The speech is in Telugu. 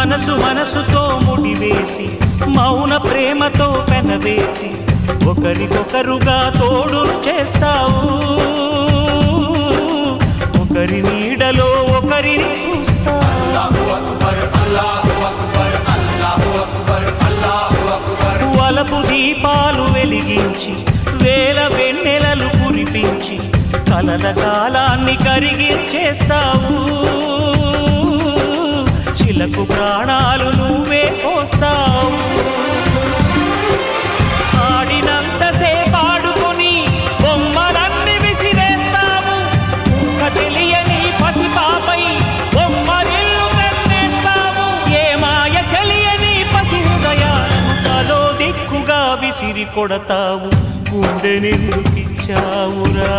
మనసు మనసుతో ముడివేసి మౌన ప్రేమతో పెనవేసి ఒకరికొకరుగా తోడును చేస్తావు ఒకరి నీడలో ఒకరిని చూస్తావు వలపు దీపాలు వెలిగించి వేల వెన్నెలలు కురిపించి కలల కాలాన్ని కరిగించేస్తావు చిలకు ప్రాణాలు నువ్వే పోస్తావు ఆడినంతసేపు ఆడుకొని బొమ్మలన్నీ విసిరేస్తావు తెలియని పసిపాపై బొమ్మరిల్లు కన్నేస్తావు ఏ మాయ తెలియని పసి హృదయాలను తలో దిక్కుగా విసిరి కొడతావు గుండెనెందుకిచ్చావురా